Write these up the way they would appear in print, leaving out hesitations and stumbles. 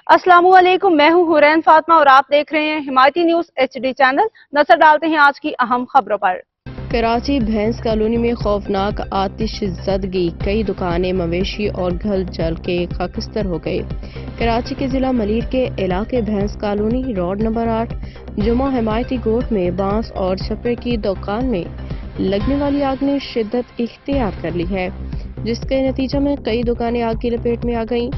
अस्सलामुअलैकुम, मैं हूं हुरैन फातिमा और आप देख रहे हैं हिमायती न्यूज HD चैनल। नजर डालते हैं आज की अहम खबरों पर। कराची भैंस कॉलोनी में खौफनाक आतिश ज़दगी, कई दुकानें, मवेशी और घर जल के खाकिस्तर हो गए। कराची के जिला मलीर के इलाके भैंस कॉलोनी रोड नंबर 8 जुमा हिमायती गोट में बांस और छपरे की दुकान में लगने वाली आग ने शिद्दत इख्तियार कर ली है, जिसके नतीजे में कई दुकानें आग की लपेट में आ गईं।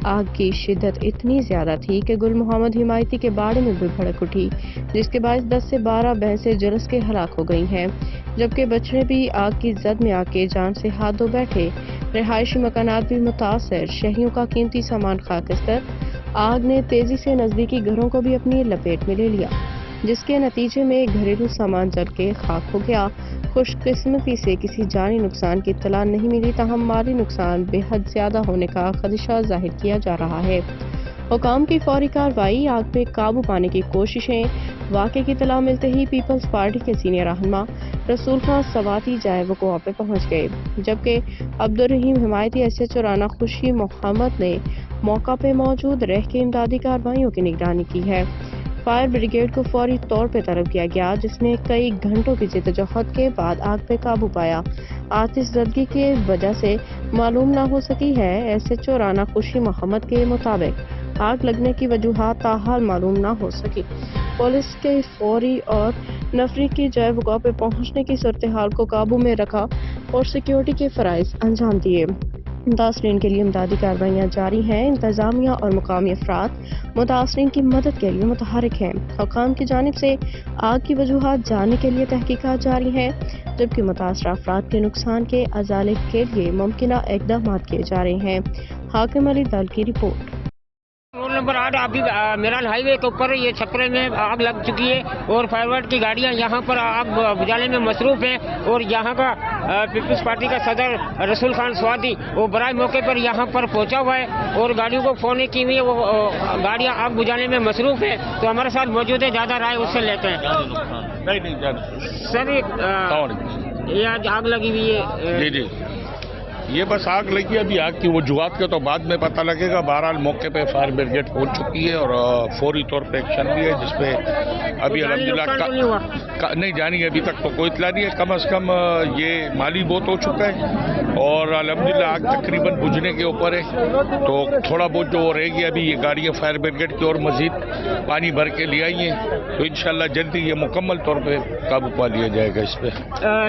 आग की शिद्दत इतनी ज्यादा थी कि गुल मोहम्मद हिमायती के बाड़े में भी भड़क उठी, जिसके बायस 10 से 12 भैंसें झुलस के हलाक हो गई हैं, जबकि बछड़े भी आग की जद में आके जान से हाथ धो बैठे। रिहायशी मकानात भी मुतासर, शहरियों का कीमती सामान खाकिस्तर। आग ने तेजी से नजदीकी घरों को भी अपनी लपेट में ले लिया, जिसके नतीजे में घरेलू सामान जल के खाक हो गया। खुशकिस्मती से किसी जानी नुकसान की इत्तला नहीं मिली, ताहम माली नुकसान बेहद ज्यादा होने का खदशा जाहिर किया जा रहा है। हुकाम की फौरी कार्रवाई, आग पे काबू पाने की कोशिशें। वाक़े की इत्तला मिलते ही पीपल्स पार्टी के सीनियर रहनुमा रसूल खान सवाती जाए वक़ूआ पे पहुंच गए, जबकि अब्दुल रहीम हिमायती SHO राना खुशी मोहम्मद ने मौका पे मौजूद रह के इमदादी कार्रवाइयों की निगरानी की है। फायर ब्रिगेड को फौरी तौर पर तलब किया गया, जिसने कई घंटों की जद्दोजहद के बाद आग पे काबू पाया। आतिशज़दगी की वजह से मालूम ना हो सकी है। SHO राना खुशी मोहम्मद के मुताबिक आग लगने की वजूहात ताहाल मालूम ना हो सकी। पुलिस के फौरी और नफरी की जय वक़ूआ पे पहुंचने की सूरत हाल को काबू में रखा और सिक्योरिटी के फराइज अंजाम दिए। मुतासरीन के लिए इमदादी कार्रवाइयाँ जारी हैं। इंतजामिया और मुकामी अफराद मुतासरीन की मदद के लिए मुतहरिक हैं। हुकाम की जानिब से आग की वजूहात जानने के लिए तहकीकात जारी हैं, जबकि मुतासरा अफराद के नुकसान के अजाले के लिए मुमकिना इक़दाम किए जा रहे हैं। हाकिम अली दल की रिपोर्ट। रोड नंबर 8 अभी मेरान हाईवे के ऊपर ये छपरे में आग लग चुकी है और फायर की गाड़ियां यहाँ पर आग बुझाने में मसरूफ हैं। और यहाँ का पीपल्स पार्टी का सदर रसूल खान सवाती वो बराए मौके पर यहाँ पर पहुँचा हुआ है और गाड़ियों को फोन की हुई है, वो गाड़ियाँ आग बुझाने में मसरूफ है। तो हमारे साथ मौजूद है, ज़्यादा राय उससे लेते हैं। सर ये आज आग लगी हुई है। जी ये बस आग लगी, अभी आग की वजूहात के तो बाद में पता लगेगा। बहरहाल मौके पे फायर ब्रिगेड पहुंच चुकी है और फौरी तौर पे एक्शन भी है, जिसपे अभी अल्हम्दुलिल्लाह नहीं जानी अभी तक तो कोई इतला नहीं है। कम से कम ये माली बहुत हो चुका है और अल्हम्दुलिल्लाह आग तकरीबन बुझने के ऊपर है। तो थोड़ा बहुत जो रहेगी, अभी ये गाड़ियाँ फायर ब्रिगेड की और मजीद पानी भर के ले आई हैं, तो इंशाल्लाह जल्दी ये मुकम्मल तौर पर काबू पा लिया जाएगा इस पर।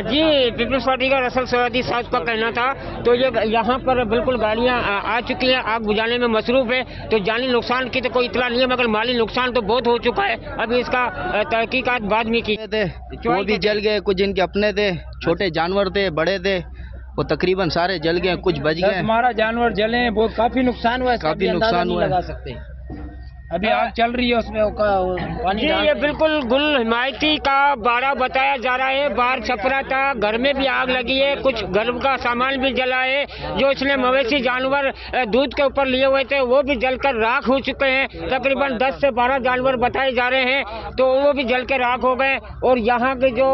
जी पीपल्स पार्टी का रसूल सवाती साहब का कहना था, तो ये यहाँ पर बिल्कुल गाड़ियाँ आ चुकी हैं, आग बुझाने में मसरूफ है। तो जानी नुकसान की तो कोई इतला नहीं है, मगर माली नुकसान तो बहुत हो चुका है। अभी इसका तहकीकात बाद में की थे, वो भी जल गए। कुछ इनके अपने थे, छोटे जानवर थे, बड़े थे, वो तकरीबन सारे जल गए, कुछ बच गए। हमारा जानवर जले, बहुत काफी नुकसान हुआ है, काफी नुकसान हुआ लगा सकते। अभी आग चल रही है, उसमें पानी। जी ये बिल्कुल गुल हिमायती का बाड़ा बताया जा रहा है। बाहर छपरा था, घर में भी आग लगी है, कुछ घर का सामान भी जला है। जो इसने मवेशी जानवर दूध के ऊपर लिए हुए थे वो भी जलकर राख हो चुके हैं। तकरीबन 10 से 12 जानवर बताए जा रहे हैं, तो वो भी जल के राख हो गए। और यहाँ के जो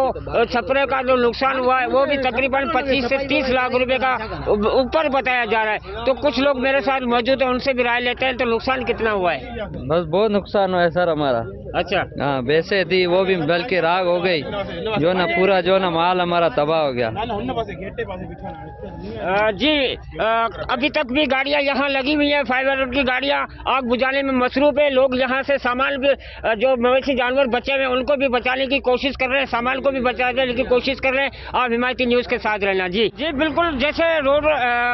छपरे का जो नुकसान हुआ है वो भी तकरीबन 25 से 30 लाख रुपए का ऊपर बताया जा रहा है। तो कुछ लोग मेरे साथ मौजूद है, उनसे भी राय लेते हैं। तो नुकसान कितना हुआ है? बस बहुत नुकसान हुआ है सर हमारा। अच्छा, हाँ वैसे थी वो भी बल्कि राग हो गई, जो ना पूरा जो ना माल हमारा तबाह हो गया। जी अभी तक भी गाड़ियाँ यहाँ लगी हुई है, फायर की गाड़ियाँ आग बुझाने में मसरूफ है। लोग यहाँ से सामान भी, जो मवेशी जानवर बचे हुए उनको भी बचाने की कोशिश कर रहे हैं, सामान को भी बचाने की कोशिश कर रहे हैं। आप हिमायती न्यूज के साथ रहना। जी बिल्कुल, जैसे रोड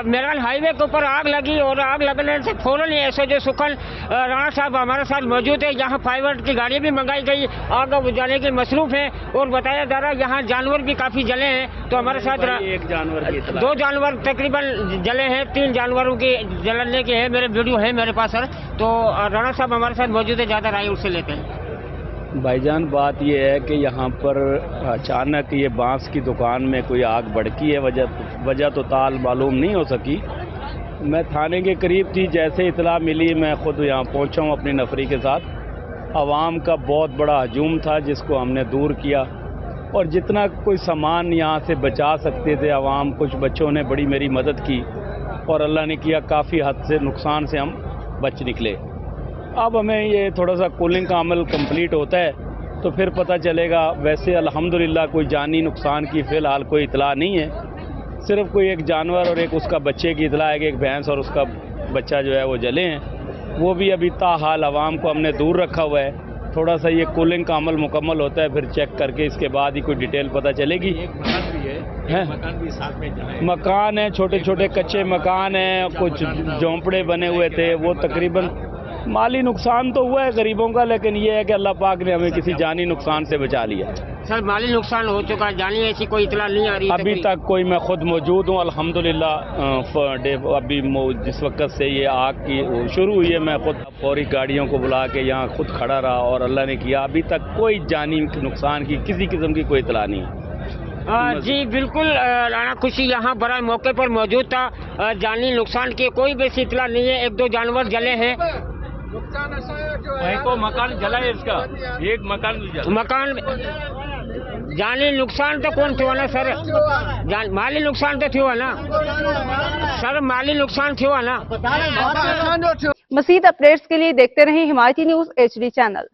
मेरान हाईवे के ऊपर आग लगी और आग लगने से फौरन SHO सुखन राणा साहब हमारे साथ मौजूद है। यहाँ फायर की गाड़ियाँ भी मंगाई गई, आग बुझाने की मसरूफ है। और बताया जा रहा है यहाँ जानवर भी काफी जले हैं। तो हमारे साथ एक जानवर की 2 जानवर तकरीबन जले हैं, 3 जानवरों की जलने की है। मेरे वीडियो है मेरे पास सर। तो राणा साहब हमारे साथ मौजूद है, ज़्यादा राय उससे लेते हैं। भाईजान बात ये है कि यहाँ पर अचानक ये बांस की दुकान में कोई आग भड़की है। वजह तो ताल मालूम नहीं हो सकी। मैं थाने के करीब थी, जैसे इतला मिली मैं खुद यहाँ पहुँचा हूँ अपनी नफरी के साथ। आवाम का बहुत बड़ा हजूम था जिसको हमने दूर किया और जितना कोई सामान यहाँ से बचा सकते थे आवाम, कुछ बच्चों ने बड़ी मेरी मदद की और अल्लाह ने किया काफ़ी हद से नुकसान से हम बच निकले। اب ہمیں یہ تھوڑا سا کولنگ کا عمل کمپلیٹ ہوتا ہے تو پھر پتہ چلے گا. ویسے الحمدللہ کوئی جانی نقصان کی فی الحال کوئی اطلاع نہیں ہے. صرف کوئی ایک جانور اور ایک اس کا بچے کی اطلاع ہے کہ ایک بھینس اور اس کا بچہ جو ہے وہ جلے ہیں. وہ بھی ابھی تاحال عوام کو ہم نے دور رکھا ہوا ہے. تھوڑا سا یہ کولنگ کا عمل مکمل ہوتا ہے پھر چیک کر کے اس کے بعد ہی کوئی ڈیٹیل پتہ چلے گی. مکان ہیں, چھوٹے چھوٹے کچے مکان ہیں, کچھ جھونپڑے بنے ہوئے تھے. وہ تقریباً مالی نقصان تو ہوا ہے غریبوں کا, لیکن یہ ہے کہ اللہ پاک نے ہمیں کسی جانی نقصان سے بچا لیا. سر مالی نقصان ہو چکا ہے, جانی ایسی کوئی اطلاع نہیں آ رہی ابھی تک کوئی. میں خود موجود ہوں الحمدللہ. ابھی جس وقت سے یہ آگ کی شروع ہوئی ہے میں خود فوری گاڑیوں کو بلا کے یہاں خود کھڑا رہا اور اللہ نے کیا ابھی تک کوئی جانی نقصان کی کسی قسم کی کوئی اطلاع نہیں ہے. جی بالکل, رانا خوشی یہاں برائے موقع پر موجود تھا. جانی نقصان کی کوئی بھی ایسی اطلاع نہیں ہے. ایک دو جانور جلے ہیں. مکان جلا ہے اس کا, ایک مکان جانی نقصان تو کون تھو نا سر, مالی نقصان تو تھو نا سر, مالی نقصان تھو نا. مزید اپڈیٹس کے لیے دیکھتے رہیں حمایتی نیوز HD چینل.